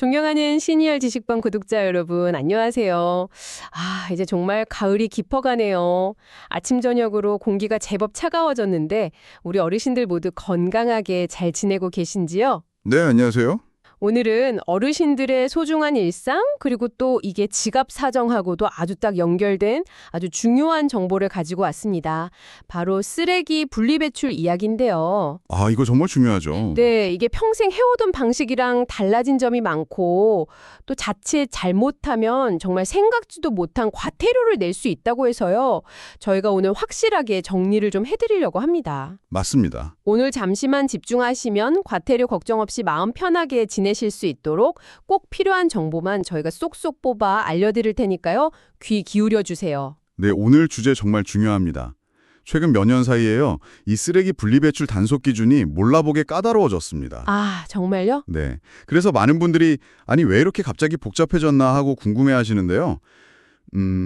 존경하는 시니얼 지식방 구독자 여러분, 안녕하세요. 이제 정말 가을이 깊어가네요. 아침, 저녁으로 공기가 제법 차가워졌는데, 우리 어르신들 모두 건강하게 잘 지내고 계신지요? 네, 안녕하세요. 오늘은 어르신들의 소중한 일상, 그리고 또 이게 지갑 사정하고도 아주 딱 연결된 아주 중요한 정보를 가지고 왔습니다. 바로 쓰레기 분리배출 이야기인데요. 이거 정말 중요하죠. 네, 이게 평생 해오던 방식이랑 달라진 점이 많고 또 자칫 잘못하면 정말 생각지도 못한 과태료를 낼 수 있다고 해서요. 저희가 오늘 확실하게 정리를 좀 해드리려고 합니다. 맞습니다. 오늘 잠시만 집중하시면 과태료 걱정 없이 마음 편하게 지내실 수 있도록 꼭 필요한 정보만 저희가 쏙쏙 뽑아 알려드릴 테니까요. 귀 기울여 주세요. 네, 오늘 주제 정말 중요합니다. 최근 몇 년 사이에요. 이 쓰레기 분리배출 단속 기준이 몰라보게 까다로워졌습니다. 정말요? 네. 그래서 많은 분들이 아니 왜 이렇게 갑자기 복잡해졌나 하고 궁금해하시는데요.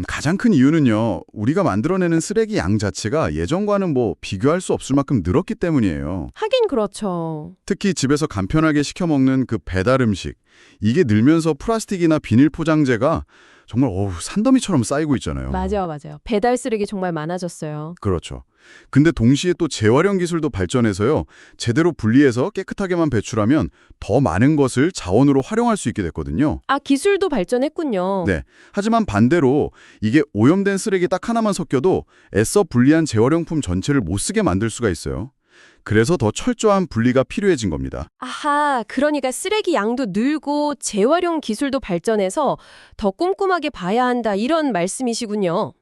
가장 큰 이유는요. 우리가 만들어내는 쓰레기 양 자체가 예전과는 비교할 수 없을 만큼 늘었기 때문이에요. 하긴 그렇죠. 특히 집에서 간편하게 시켜 먹는 그 배달 음식. 이게 늘면서 플라스틱이나 비닐 포장재가 정말 산더미처럼 쌓이고 있잖아요. 맞아요. 배달 쓰레기 정말 많아졌어요. 그렇죠. 근데 동시에 또 재활용 기술도 발전해서요. 제대로 분리해서 깨끗하게만 배출하면 더 많은 것을 자원으로 활용할 수 있게 됐거든요. 기술도 발전했군요. 네. 하지만 반대로 이게 오염된 쓰레기 딱 하나만 섞여도 애써 분리한 재활용품 전체를 못 쓰게 만들 수가 있어요. 그래서 더 철저한 분리가 필요해진 겁니다. 그러니까 쓰레기 양도 늘고 재활용 기술도 발전해서 더 꼼꼼하게 봐야 한다 이런 말씀이시군요.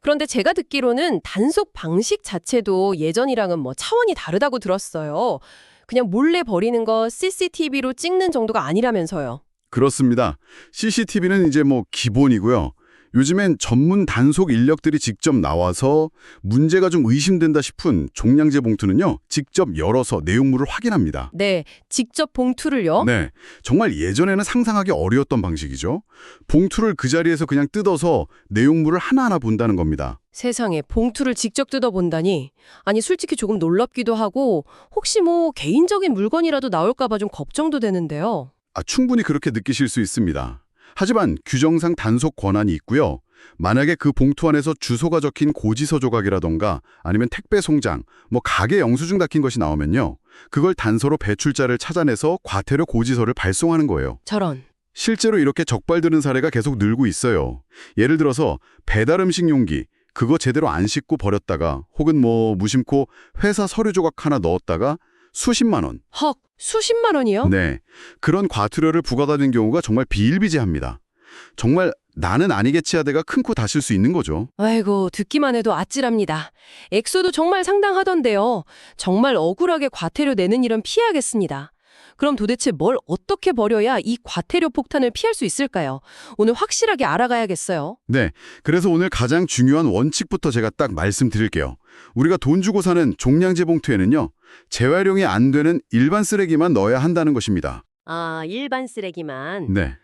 그런데 제가 듣기로는 단속 방식 자체도 예전이랑은 차원이 다르다고 들었어요. 그냥 몰래 버리는 거 CCTV로 찍는 정도가 아니라면서요. 그렇습니다. CCTV는 이제 기본이고요. 요즘엔 전문 단속 인력들이 직접 나와서 문제가 좀 의심된다 싶은 종량제 봉투는요. 직접 열어서 내용물을 확인합니다. 네, 직접 봉투를요? 네, 정말 예전에는 상상하기 어려웠던 방식이죠. 봉투를 그 자리에서 그냥 뜯어서 내용물을 하나하나 본다는 겁니다. 세상에 봉투를 직접 뜯어본다니. 아니 솔직히 조금 놀랍기도 하고 혹시 개인적인 물건이라도 나올까 봐 좀 걱정도 되는데요. 충분히 그렇게 느끼실 수 있습니다. 하지만 규정상 단속 권한이 있고요. 만약에 그 봉투 안에서 주소가 적힌 고지서 조각이라던가 아니면 택배 송장, 가게 영수증 닦인 것이 나오면요. 그걸 단서로 배출자를 찾아내서 과태료 고지서를 발송하는 거예요. 저런. 실제로 이렇게 적발되는 사례가 계속 늘고 있어요. 예를 들어서 배달 음식 용기, 그거 제대로 안 씻고 버렸다가 혹은 무심코 회사 서류 조각 하나 넣었다가 수십만 원. 헉, 수십만 원이요? 네, 그런 과태료를 부과받는 경우가 정말 비일비재합니다. 정말 나는 아니겠지 하다가 큰 코 다실 수 있는 거죠. 아이고, 듣기만 해도 아찔합니다. 액수도 정말 상당하던데요. 정말 억울하게 과태료 내는 일은 피해야겠습니다. 그럼 도대체 뭘 어떻게 버려야 이 과태료 폭탄을 피할 수 있을까요? 오늘 확실하게 알아가야겠어요. 네, 그래서 오늘 가장 중요한 원칙부터 제가 딱 말씀드릴게요. 우리가 돈 주고 사는 종량제 봉투에는요. 재활용이 안 되는 일반 쓰레기만 넣어야 한다는 것입니다. 일반 쓰레기만. 네,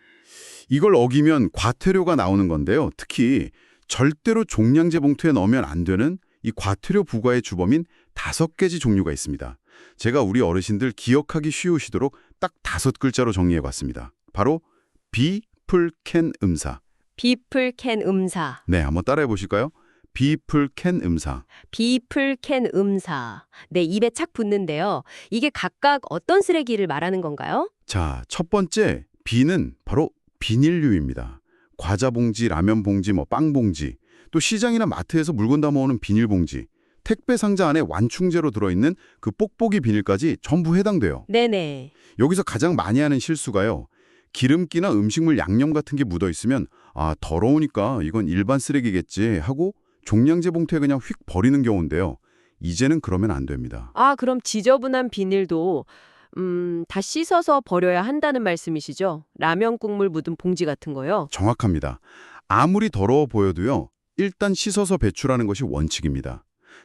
이걸 어기면 과태료가 나오는 건데요. 특히 절대로 종량제 봉투에 넣으면 안 되는 이 과태료 부과의 주범인 5가지 종류가 있습니다. 제가 우리 어르신들 기억하기 쉬우시도록 딱 5글자로 정리해봤습니다. 바로 비풀캔 음사. 비풀캔 음사. 네, 한번 따라해 보실까요? 비풀캔 음사. 비풀캔 음사. 네, 입에 착 붙는데요. 이게 각각 어떤 쓰레기를 말하는 건가요? 자, 첫 번째 비는 바로 비닐류입니다. 과자 봉지, 라면 봉지, 빵 봉지, 또 시장이나 마트에서 물건 담아오는 비닐 봉지, 택배 상자 안에 완충제로 들어있는 그 뽁뽁이 비닐까지 전부 해당돼요. 네네. 여기서 가장 많이 하는 실수가요. 기름기나 음식물 양념 같은 게 묻어있으면 더러우니까 이건 일반 쓰레기겠지 하고 종량제 봉투에 그냥 휙 버리는 경우인데요. 이제는 그러면 안 됩니다. 그럼 지저분한 비닐도 다 씻어서 버려야 한다는 말씀이시죠? 라면 국물 묻은 봉지 같은 거요? 정확합니다. 아무리 더러워 보여도요. 일단 씻어서 배출하는 것이 원칙입니다.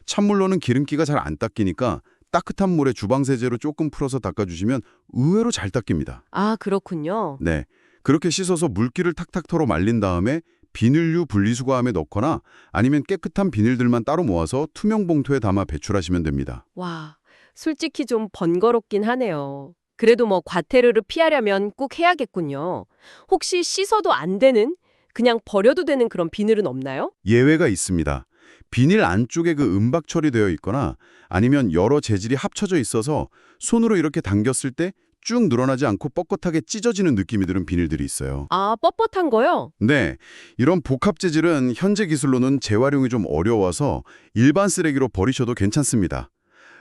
찬물로는 기름기가 잘 안 닦이니까 따뜻한 물에 주방세제로 조금 풀어서 닦아주시면 의외로 잘 닦입니다. 그렇군요. 네, 그렇게 씻어서 물기를 탁탁 털어 말린 다음에 비닐류 분리수거함에 넣거나 아니면 깨끗한 비닐들만 따로 모아서 투명 봉투에 담아 배출하시면 됩니다. 와, 솔직히 좀 번거롭긴 하네요. 그래도 뭐 과태료를 피하려면 꼭 해야겠군요. 혹시 씻어도 안 되는, 그냥 버려도 되는 그런 비늘은 없나요? 예외가 있습니다. 비닐 안쪽에 그 음박 처리되어 있거나 아니면 여러 재질이 합쳐져 있어서 손으로 이렇게 당겼을 때 쭉 늘어나지 않고 뻣뻣하게 찢어지는 느낌이 드는 비닐들이 있어요. 아, 뻣뻣한 거요? 네, 이런 복합 재질은 현재 기술로는 재활용이 좀 어려워서 일반 쓰레기로 버리셔도 괜찮습니다.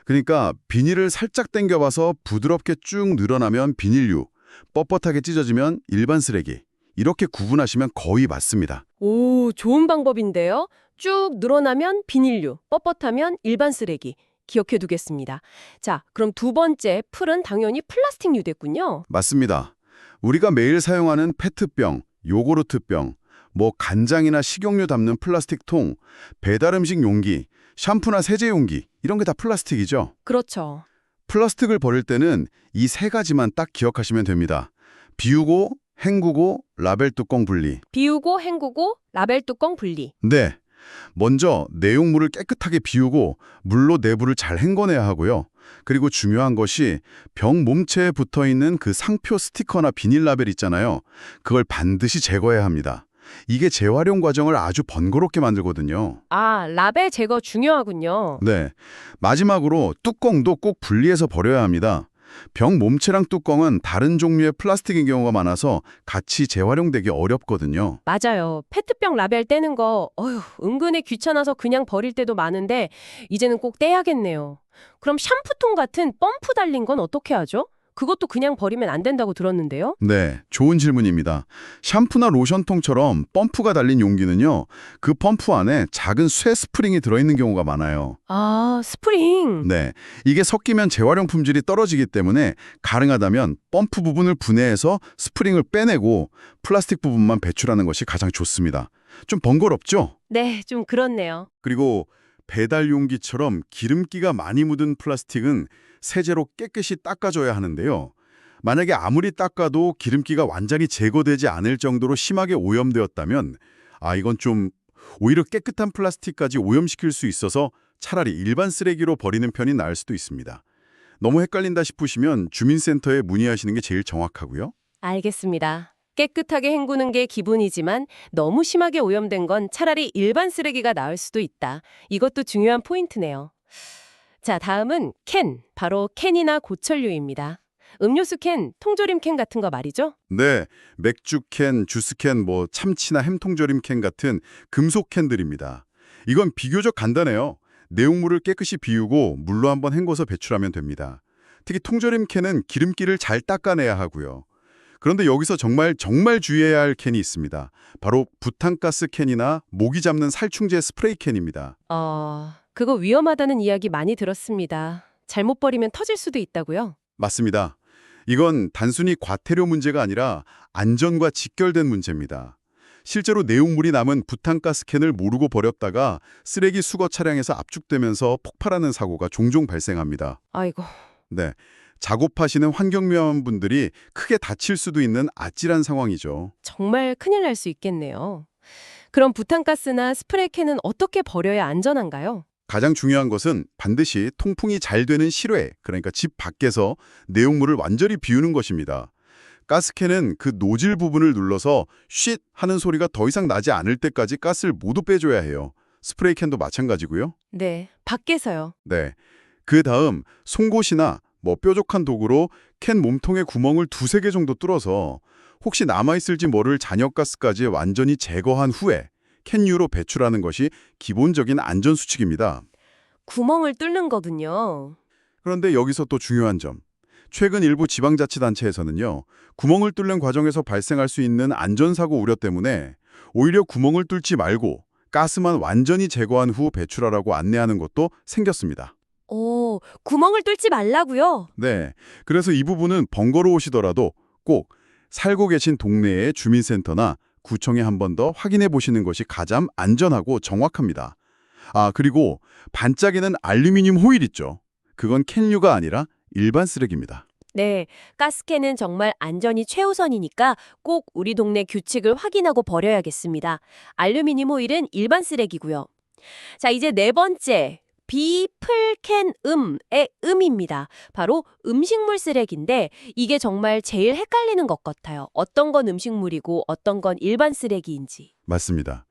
그러니까 비닐을 살짝 당겨봐서 부드럽게 쭉 늘어나면 비닐류, 뻣뻣하게 찢어지면 일반 쓰레기. 이렇게 구분하시면 거의 맞습니다. 오, 좋은 방법인데요. 쭉 늘어나면 비닐류, 뻣뻣하면 일반 쓰레기. 기억해 두겠습니다. 자, 그럼 두 번째 풀은 당연히 플라스틱류겠군요. 맞습니다. 우리가 매일 사용하는 페트병, 요구르트병, 뭐 간장이나 식용유 담는 플라스틱 통, 배달음식 용기, 샴푸나 세제 용기 이런 게 다 플라스틱이죠. 그렇죠. 플라스틱을 버릴 때는 이 세 가지만 딱 기억하시면 됩니다. 비우고, 헹구고, 라벨 뚜껑 분리. 비우고 헹구고 라벨 뚜껑 분리. 네. 먼저 내용물을 깨끗하게 비우고 물로 내부를 잘 헹궈내야 하고요. 그리고 중요한 것이 병 몸체에 붙어있는 그 상표 스티커나 비닐 라벨 있잖아요. 그걸 반드시 제거해야 합니다. 이게 재활용 과정을 아주 번거롭게 만들거든요. 아, 라벨 제거 중요하군요. 네. 마지막으로 뚜껑도 꼭 분리해서 버려야 합니다. 병 몸체랑 뚜껑은 다른 종류의 플라스틱인 경우가 많아서 같이 재활용되기 어렵거든요. 맞아요. 페트병 라벨 떼는 거, 은근히 귀찮아서 그냥 버릴 때도 많은데 이제는 꼭 떼야겠네요. 그럼 샴푸통 같은 펌프 달린 건 어떻게 하죠? 그것도 그냥 버리면 안 된다고 들었는데요. 네, 좋은 질문입니다. 샴푸나 로션통처럼 펌프가 달린 용기는요, 그 펌프 안에 작은 쇠 스프링이 들어있는 경우가 많아요. 아, 스프링. 네, 이게 섞이면 재활용 품질이 떨어지기 때문에 가능하다면 펌프 부분을 분해해서 스프링을 빼내고 플라스틱 부분만 배출하는 것이 가장 좋습니다. 좀 번거롭죠? 네, 좀 그렇네요. 그리고 배달 용기처럼 기름기가 많이 묻은 플라스틱은 세제로 깨끗이 닦아줘야 하는데요. 만약에 아무리 닦아도 기름기가 완전히 제거되지 않을 정도로 심하게 오염되었다면 이건 좀 오히려 깨끗한 플라스틱까지 오염시킬 수 있어서 차라리 일반 쓰레기로 버리는 편이 나을 수도 있습니다. 너무 헷갈린다 싶으시면 주민센터에 문의하시는 게 제일 정확하고요. 알겠습니다. 깨끗하게 헹구는 게 기본이지만 너무 심하게 오염된 건 차라리 일반 쓰레기가 나을 수도 있다. 이것도 중요한 포인트네요. 자, 다음은 캔, 바로 캔이나 고철류입니다. 음료수 캔, 통조림 캔 같은 거 말이죠? 네, 맥주 캔, 주스 캔, 뭐 참치나 햄통조림 캔 같은 금속 캔들입니다. 이건 비교적 간단해요. 내용물을 깨끗이 비우고 물로 한번 헹궈서 배출하면 됩니다. 특히 통조림 캔은 기름기를 잘 닦아내야 하고요. 그런데 여기서 정말 주의해야 할 캔이 있습니다. 바로 부탄가스 캔이나 모기 잡는 살충제 스프레이 캔입니다. 그거 위험하다는 이야기 많이 들었습니다. 잘못 버리면 터질 수도 있다고요? 맞습니다. 이건 단순히 과태료 문제가 아니라 안전과 직결된 문제입니다. 실제로 내용물이 남은 부탄가스 캔을 모르고 버렸다가 쓰레기 수거 차량에서 압축되면서 폭발하는 사고가 종종 발생합니다. 아이고. 네, 작업하시는 환경미화원분들이 크게 다칠 수도 있는 아찔한 상황이죠. 정말 큰일 날 수 있겠네요. 그럼 부탄가스나 스프레이 캔은 어떻게 버려야 안전한가요? 가장 중요한 것은 반드시 통풍이 잘 되는 실외, 그러니까 집 밖에서 내용물을 완전히 비우는 것입니다. 가스캔은 그 노즐 부분을 눌러서 쉿 하는 소리가 더 이상 나지 않을 때까지 가스를 모두 빼줘야 해요. 스프레이 캔도 마찬가지고요. 네, 밖에서요. 네. 그 다음 송곳이나 뾰족한 도구로 캔 몸통의 구멍을 2-3개 정도 뚫어서 혹시 남아있을지 모를 잔여가스까지 완전히 제거한 후에 캔유로 배출하는 것이 기본적인 안전수칙입니다. 구멍을 뚫는 거군요. 그런데 여기서 또 중요한 점. 최근 일부 지방자치단체에서는요, 구멍을 뚫는 과정에서 발생할 수 있는 안전사고 우려 때문에 오히려 구멍을 뚫지 말고 가스만 완전히 제거한 후 배출하라고 안내하는 것도 생겼습니다. 구멍을 뚫지 말라고요? 네, 그래서 이 부분은 번거로우시더라도 꼭 살고 계신 동네의 주민센터나 구청에 한 번 더 확인해 보시는 것이 가장 안전하고 정확합니다. 그리고 반짝이는 알루미늄 호일 있죠. 그건 캔류가 아니라 일반 쓰레기입니다. 네, 가스캔은 정말 안전이 최우선이니까 꼭 우리 동네 규칙을 확인하고 버려야겠습니다. 알루미늄 호일은 일반 쓰레기고요. 자, 이제 네 번째, 비플캔음의 음입니다. 바로 음식물 쓰레기인데 이게 정말 제일 헷갈리는 것 같아요. 어떤 건 음식물이고 어떤 건 일반 쓰레기인지. 맞습니다.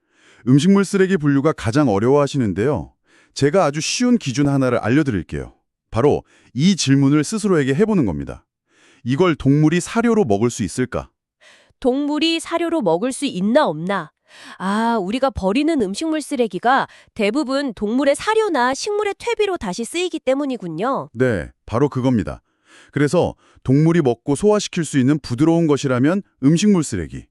음식물 쓰레기 분류가 가장 어려워하시는데요. 제가 아주 쉬운 기준 하나를 알려드릴게요. 바로 이 질문을 스스로에게 해보는 겁니다. 이걸 동물이 사료로 먹을 수 있을까? 동물이 사료로 먹을 수 있나 없나? 아, 우리가 버리는 음식물 쓰레기가 대부분 동물의 사료나 식물의 퇴비로 다시 쓰이기 때문이군요. 네, 바로 그겁니다. 그래서 동물이 먹고 소화시킬 수 있는 부드러운 것이라면 음식물 쓰레기,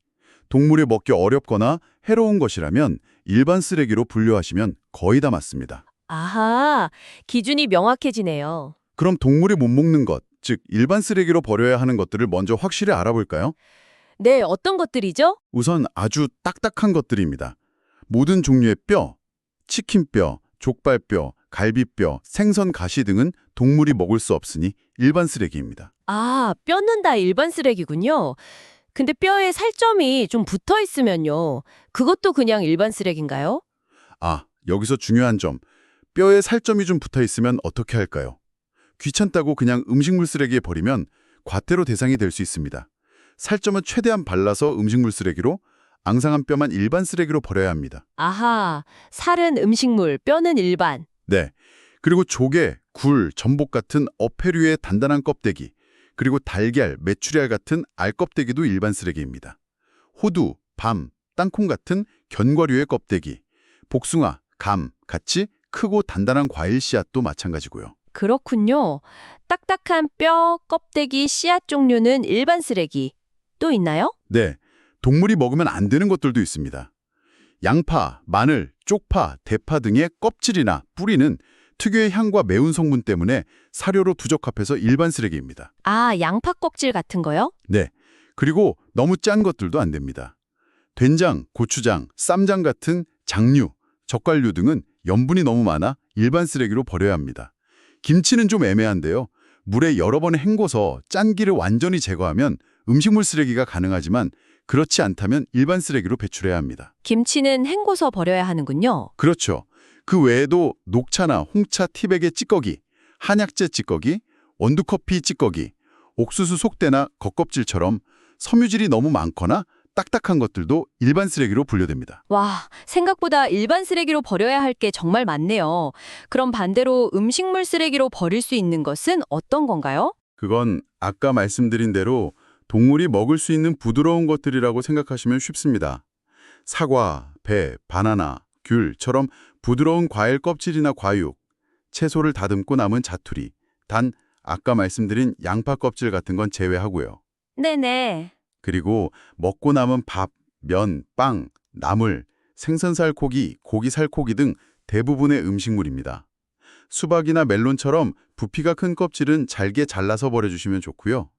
동물이 먹기 어렵거나 해로운 것이라면 일반 쓰레기로 분류하시면 거의 다 맞습니다. 아하, 기준이 명확해지네요. 그럼 동물이 못 먹는 것, 즉 일반 쓰레기로 버려야 하는 것들을 먼저 확실히 알아볼까요? 네, 어떤 것들이죠? 우선 아주 딱딱한 것들입니다. 모든 종류의 뼈, 치킨뼈, 족발뼈, 갈비뼈, 생선 가시 등은 동물이 먹을 수 없으니 일반 쓰레기입니다. 아, 뼈는 다 일반 쓰레기군요. 근데 뼈에 살점이 좀 붙어 있으면요. 그것도 그냥 일반 쓰레기인가요? 아, 여기서 중요한 점. 뼈에 살점이 좀 붙어 있으면 어떻게 할까요? 귀찮다고 그냥 음식물 쓰레기에 버리면 과태료 대상이 될 수 있습니다. 살점은 최대한 발라서 음식물 쓰레기로, 앙상한 뼈만 일반 쓰레기로 버려야 합니다. 아하, 살은 음식물, 뼈는 일반. 네. 그리고 조개, 굴, 전복 같은 어패류의 단단한 껍데기, 그리고 달걀, 메추리알 같은 알 껍데기도 일반 쓰레기입니다. 호두, 밤, 땅콩 같은 견과류의 껍데기, 복숭아, 감 같이 크고 단단한 과일 씨앗도 마찬가지고요. 그렇군요. 딱딱한 뼈, 껍데기, 씨앗 종류는 일반 쓰레기. 또 있나요? 네. 동물이 먹으면 안 되는 것들도 있습니다. 양파, 마늘, 쪽파, 대파 등의 껍질이나 뿌리는 특유의 향과 매운 성분 때문에 사료로 부적합해서 일반 쓰레기입니다. 아, 양파 껍질 같은 거요? 네. 그리고 너무 짠 것들도 안 됩니다. 된장, 고추장, 쌈장 같은 장류, 젓갈류 등은 염분이 너무 많아 일반 쓰레기로 버려야 합니다. 김치는 좀 애매한데요. 물에 여러 번 헹궈서 짠기를 완전히 제거하면 음식물 쓰레기가 가능하지만 그렇지 않다면 일반 쓰레기로 배출해야 합니다. 김치는 헹궈서 버려야 하는군요. 그렇죠. 그 외에도 녹차나 홍차 티백의 찌꺼기, 한약재 찌꺼기, 원두커피 찌꺼기, 옥수수 속대나 겉껍질처럼 섬유질이 너무 많거나 딱딱한 것들도 일반 쓰레기로 분류됩니다. 와, 생각보다 일반 쓰레기로 버려야 할 게 정말 많네요. 그럼 반대로 음식물 쓰레기로 버릴 수 있는 것은 어떤 건가요? 그건 아까 말씀드린 대로 동물이 먹을 수 있는 부드러운 것들이라고 생각하시면 쉽습니다. 사과, 배, 바나나, 귤처럼 부드러운 과일 껍질이나 과육, 채소를 다듬고 남은 자투리, 단 아까 말씀드린 양파 껍질 같은 건 제외하고요. 네네. 그리고 먹고 남은 밥, 면, 빵, 나물, 생선살코기, 고기살코기 등 대부분의 음식물입니다. 수박이나 멜론처럼 부피가 큰 껍질은 잘게 잘라서 버려주시면 좋고요.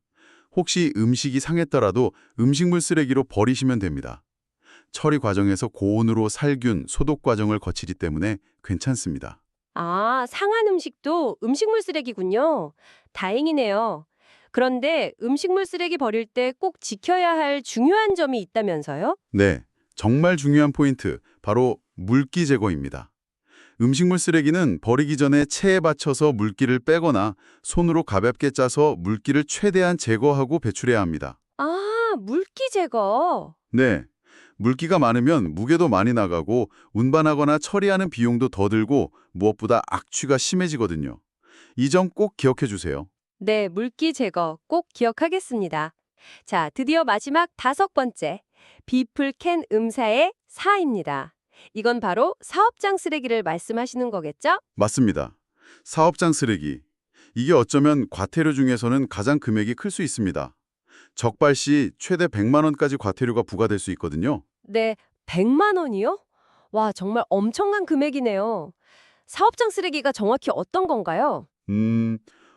혹시 음식이 상했더라도 음식물 쓰레기로 버리시면 됩니다. 처리 과정에서 고온으로 살균, 소독 과정을 거치기 때문에 괜찮습니다. 아, 상한 음식도 음식물 쓰레기군요. 다행이네요. 그런데 음식물 쓰레기 버릴 때 꼭 지켜야 할 중요한 점이 있다면서요? 네, 정말 중요한 포인트, 바로 물기 제거입니다. 음식물 쓰레기는 버리기 전에 체에 받쳐서 물기를 빼거나 손으로 가볍게 짜서 물기를 최대한 제거하고 배출해야 합니다. 아, 물기 제거. 네, 물기가 많으면 무게도 많이 나가고 운반하거나 처리하는 비용도 더 들고 무엇보다 악취가 심해지거든요. 이 점 꼭 기억해 주세요. 네, 물기 제거 꼭 기억하겠습니다. 자, 드디어 마지막 5번째. 비플캔 음사의 사입니다. 이건 바로 사업장 쓰레기를 말씀하시는 거겠죠? 맞습니다. 사업장 쓰레기. 이게 어쩌면 과태료 중에서는 가장 금액이 클 수 있습니다. 적발 시 최대 100만 원까지 과태료가 부과될 수 있거든요. 네, 100만 원이요? 와, 정말 엄청난 금액이네요. 사업장 쓰레기가 정확히 어떤 건가요?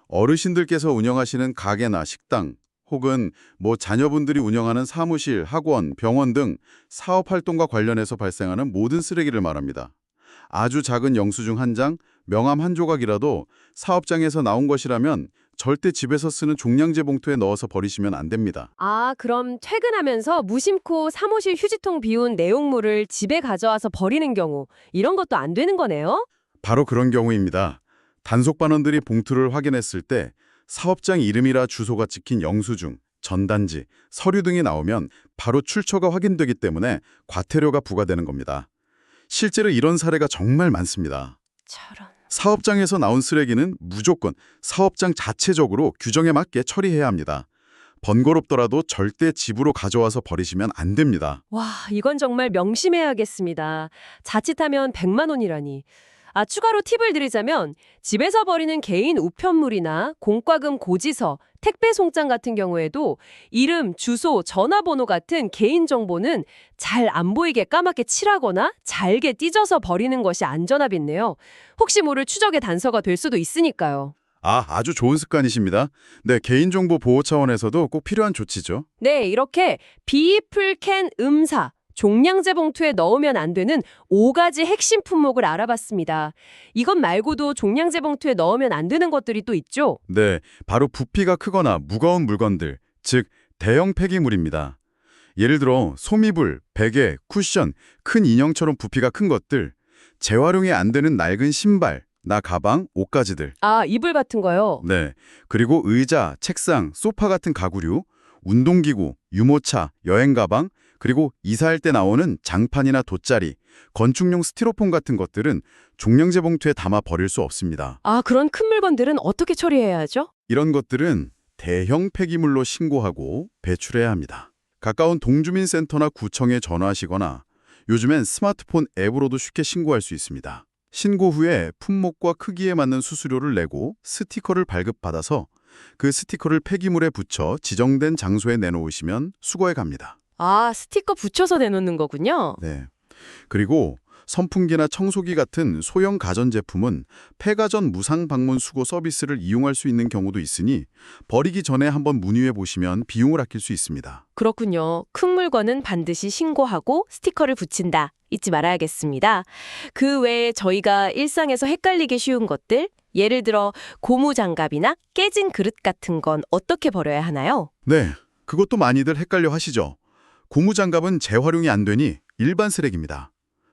어르신들께서 운영하시는 가게나 식당, 혹은 자녀분들이 운영하는 사무실, 학원, 병원 등 사업 활동과 관련해서 발생하는 모든 쓰레기를 말합니다. 아주 작은 영수증 한 장, 명함 한 조각이라도 사업장에서 나온 것이라면 절대 집에서 쓰는 종량제 봉투에 넣어서 버리시면 안 됩니다. 아, 그럼 퇴근하면서 무심코 사무실 휴지통 비운 내용물을 집에 가져와서 버리는 경우, 이런 것도 안 되는 거네요? 바로 그런 경우입니다. 단속 반원들이 봉투를 확인했을 때 사업장 이름이라 주소가 찍힌 영수증, 전단지, 서류 등이 나오면 바로 출처가 확인되기 때문에 과태료가 부과되는 겁니다. 실제로 이런 사례가 정말 많습니다. 저런. 사업장에서 나온 쓰레기는 무조건 사업장 자체적으로 규정에 맞게 처리해야 합니다. 번거롭더라도 절대 집으로 가져와서 버리시면 안 됩니다. 와, 이건 정말 명심해야겠습니다. 자칫하면 100만 원이라니. 추가로 팁을 드리자면 집에서 버리는 개인 우편물이나 공과금 고지서, 택배 송장 같은 경우에도 이름, 주소, 전화번호 같은 개인 정보는 잘 안 보이게 까맣게 칠하거나 잘게 찢어서 버리는 것이 안전하겠네요. 혹시 모를 추적의 단서가 될 수도 있으니까요. 아주 좋은 습관이십니다. 네, 개인정보 보호 차원에서도 꼭 필요한 조치죠. 네, 이렇게 비풀캔 음사, 종량제 봉투에 넣으면 안 되는 5가지 핵심 품목을 알아봤습니다. 이것 말고도 종량제 봉투에 넣으면 안 되는 것들이 또 있죠? 네, 바로 부피가 크거나 무거운 물건들, 즉 대형 폐기물입니다. 예를 들어 소미불, 베개, 쿠션, 큰 인형처럼 부피가 큰 것들, 재활용이 안 되는 낡은 신발, 가방, 옷가지들. 이불 같은 거요? 네, 그리고 의자, 책상, 소파 같은 가구류, 운동기구, 유모차, 여행가방, 그리고 이사할 때 나오는 장판이나 돗자리, 건축용 스티로폼 같은 것들은 종량제 봉투에 담아 버릴 수 없습니다. 그런 큰 물건들은 어떻게 처리해야 하죠? 이런 것들은 대형 폐기물로 신고하고 배출해야 합니다. 가까운 동주민센터나 구청에 전화하시거나 요즘엔 스마트폰 앱으로도 쉽게 신고할 수 있습니다. 신고 후에 품목과 크기에 맞는 수수료를 내고 스티커를 발급받아서 그 스티커를 폐기물에 붙여 지정된 장소에 내놓으시면 수거해 갑니다. 스티커 붙여서 내놓는 거군요. 네. 그리고 선풍기나 청소기 같은 소형 가전제품은 폐가전 무상 방문 수거 서비스를 이용할 수 있는 경우도 있으니 버리기 전에 한번 문의해 보시면 비용을 아낄 수 있습니다. 그렇군요. 큰 물건은 반드시 신고하고 스티커를 붙인다. 잊지 말아야겠습니다. 그 외에 저희가 일상에서 헷갈리기 쉬운 것들, 예를 들어 고무장갑이나 깨진 그릇 같은 건 어떻게 버려야 하나요? 네, 그것도 많이들 헷갈려 하시죠. 고무장갑은 재활용이 안 되니 일반 쓰레기입니다.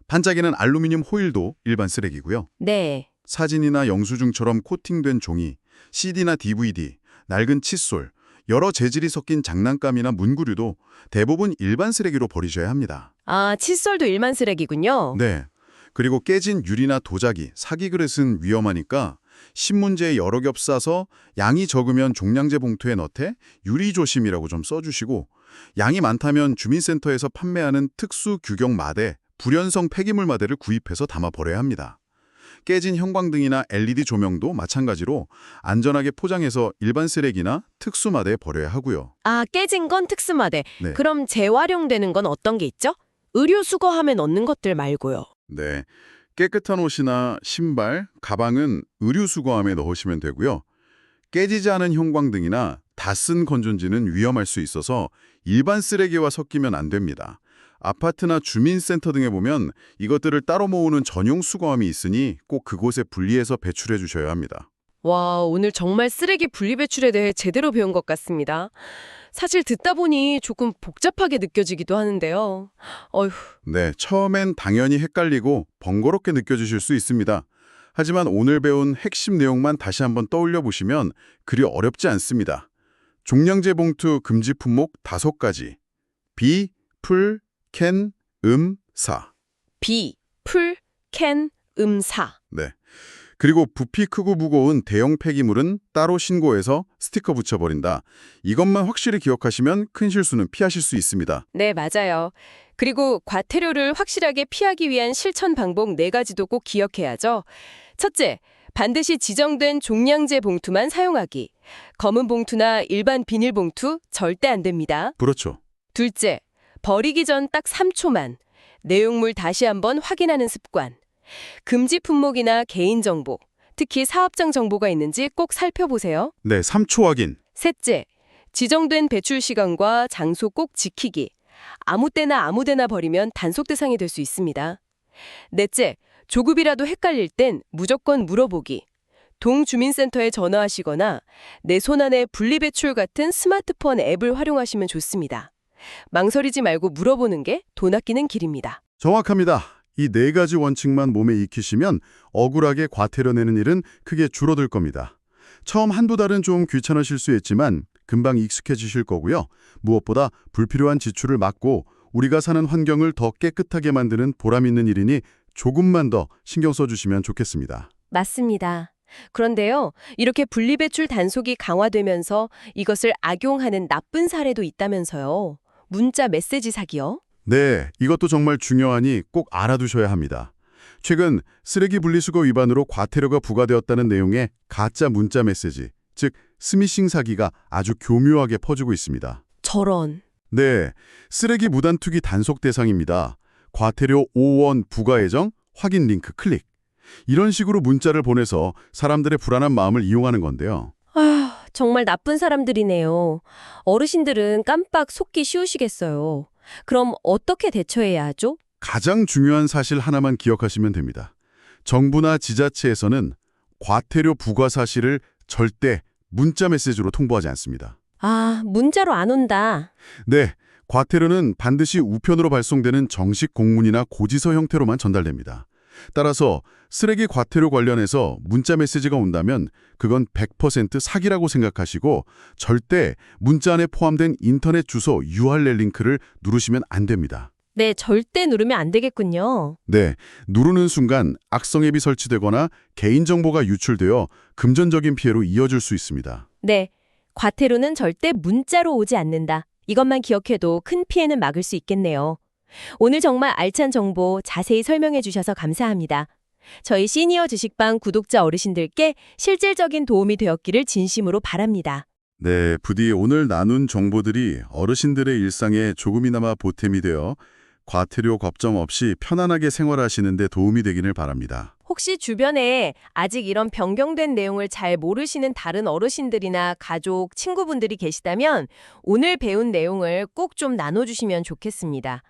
반짝이는 알루미늄 호일도 일반 쓰레기고요. 네. 사진이나 영수증처럼 코팅된 종이, CD나 DVD, 낡은 칫솔, 여러 재질이 섞인 장난감이나 문구류도 대부분 일반 쓰레기로 버리셔야 합니다. 칫솔도 일반 쓰레기군요. 네. 그리고 깨진 유리나 도자기, 사기 그릇은 위험하니까 신문지에 여러 겹 싸서 양이 적으면 종량제 봉투에 넣되 유리 조심이라고 좀 써주시고 양이 많다면 주민센터에서 판매하는 특수 규격 마대, 불연성 폐기물 마대를 구입해서 담아 버려야 합니다. 깨진 형광등이나 LED 조명도 마찬가지로 안전하게 포장해서 일반 쓰레기나 특수 마대에 버려야 하고요. 깨진 건 특수마대. 네. 그럼 재활용되는 건 어떤 게 있죠? 의류 수거함에 넣는 것들 말고요. 네. 깨끗한 옷이나 신발, 가방은 의류 수거함에 넣으시면 되고요. 깨지지 않은 형광등이나 다 쓴 건전지는 위험할 수 있어서 일반 쓰레기와 섞이면 안 됩니다. 아파트나 주민센터 등에 보면 이것들을 따로 모으는 전용 수거함이 있으니 꼭 그곳에 분리해서 배출해 주셔야 합니다. 와, 오늘 정말 쓰레기 분리배출에 대해 제대로 배운 것 같습니다. 사실 듣다 보니 조금 복잡하게 느껴지기도 하는데요. 어휴, 네, 처음엔 당연히 헷갈리고 번거롭게 느껴지실 수 있습니다. 하지만 오늘 배운 핵심 내용만 다시 한번 떠올려 보시면 그리 어렵지 않습니다. 종량제 봉투 금지 품목 5가지. 비, 풀, 캔, 사. 비, 풀, 캔, 사. 네. 그리고 부피 크고 무거운 대형 폐기물은 따로 신고해서 스티커 붙여버린다. 이것만 확실히 기억하시면 큰 실수는 피하실 수 있습니다. 네, 맞아요. 그리고 과태료를 확실하게 피하기 위한 실천 방법 4가지도 꼭 기억해야죠. 첫째, 반드시 지정된 종량제 봉투만 사용하기. 검은 봉투나 일반 비닐봉투 절대 안 됩니다. 그렇죠. 둘째, 버리기 전 딱 3초만 내용물 다시 한번 확인하는 습관. 금지 품목이나 개인정보, 특히 사업장 정보가 있는지 꼭 살펴보세요. 네, 3초 확인. 셋째, 지정된 배출 시간과 장소 꼭 지키기. 아무 때나 아무데나 버리면 단속 대상이 될 수 있습니다. 넷째, 조급이라도 헷갈릴 땐 무조건 물어보기. 동주민센터에 전화하시거나 내 손안에 분리배출 같은 스마트폰 앱을 활용하시면 좋습니다. 망설이지 말고 물어보는 게 돈 아끼는 길입니다. 정확합니다. 이 네 가지 원칙만 몸에 익히시면 억울하게 과태료 내는 일은 크게 줄어들 겁니다. 처음 한두 달은 좀 귀찮으실 수 있지만 금방 익숙해지실 거고요. 무엇보다 불필요한 지출을 막고 우리가 사는 환경을 더 깨끗하게 만드는 보람 있는 일이니 조금만 더 신경 써주시면 좋겠습니다. 맞습니다. 그런데요, 이렇게 분리배출 단속이 강화되면서 이것을 악용하는 나쁜 사례도 있다면서요. 문자 메시지 사기요? 네, 이것도 정말 중요하니 꼭 알아두셔야 합니다. 최근 쓰레기 분리수거 위반으로 과태료가 부과되었다는 내용의 가짜 문자 메시지, 즉 스미싱 사기가 아주 교묘하게 퍼지고 있습니다. 저런. 네, 쓰레기 무단 투기 단속 대상입니다. 과태료 5원 부과 예정, 확인 링크 클릭. 이런 식으로 문자를 보내서 사람들의 불안한 마음을 이용하는 건데요. 아, 정말 나쁜 사람들이네요. 어르신들은 깜빡 속기 쉬우시겠어요. 그럼 어떻게 대처해야 하죠? 가장 중요한 사실 하나만 기억하시면 됩니다. 정부나 지자체에서는 과태료 부과 사실을 절대 문자 메시지로 통보하지 않습니다. 아, 문자로 안 온다. 네, 과태료는 반드시 우편으로 발송되는 정식 공문이나 고지서 형태로만 전달됩니다. 따라서 쓰레기 과태료 관련해서 문자 메시지가 온다면 그건 100% 사기라고 생각하시고 절대 문자 안에 포함된 인터넷 주소 URL 링크를 누르시면 안 됩니다. 네, 절대 누르면 안 되겠군요. 네, 누르는 순간 악성 앱이 설치되거나 개인정보가 유출되어 금전적인 피해로 이어질 수 있습니다. 네, 과태료는 절대 문자로 오지 않는다. 이것만 기억해도 큰 피해는 막을 수 있겠네요. 오늘 정말 알찬 정보 자세히 설명해 주셔서 감사합니다. 저희 시니어 주식방 구독자 어르신들께 실질적인 도움이 되었기를 진심으로 바랍니다. 네, 부디 오늘 나눈 정보들이 어르신들의 일상에 조금이나마 보탬이 되어 과태료 걱정 없이 편안하게 생활하시는 데 도움이 되기를 바랍니다. 혹시 주변에 아직 이런 변경된 내용을 잘 모르시는 다른 어르신들이나 가족, 친구분들이 계시다면 오늘 배운 내용을 꼭 좀 나눠주시면 좋겠습니다.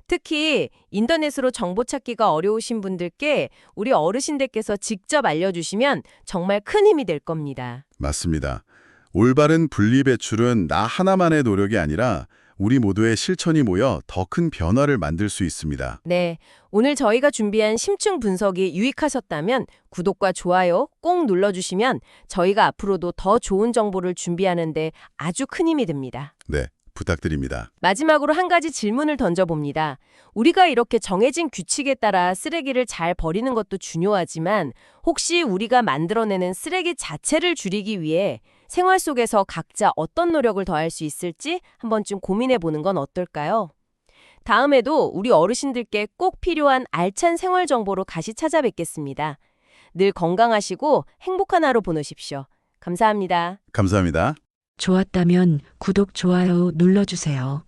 특히 인터넷으로 정보 찾기가 어려우신 분들께 우리 어르신들께서 직접 알려주시면 정말 큰 힘이 될 겁니다. 맞습니다. 올바른 분리배출은 나 하나만의 노력이 아니라 우리 모두의 실천이 모여 더 큰 변화를 만들 수 있습니다. 네, 오늘 저희가 준비한 심층 분석이 유익하셨다면 구독과 좋아요 꼭 눌러주시면 저희가 앞으로도 더 좋은 정보를 준비하는데 아주 큰 힘이 됩니다. 네, 부탁드립니다. 마지막으로 한 가지 질문을 던져봅니다. 우리가 이렇게 정해진 규칙에 따라 쓰레기를 잘 버리는 것도 중요하지만 혹시 우리가 만들어내는 쓰레기 자체를 줄이기 위해 생활 속에서 각자 어떤 노력을 더할 수 있을지 한 번쯤 고민해 보는 건 어떨까요? 다음에도 우리 어르신들께 꼭 필요한 알찬 생활 정보로 다시 찾아뵙겠습니다. 늘 건강하시고 행복한 하루 보내십시오. 감사합니다. 감사합니다. 좋았다면 구독, 좋아요 눌러주세요.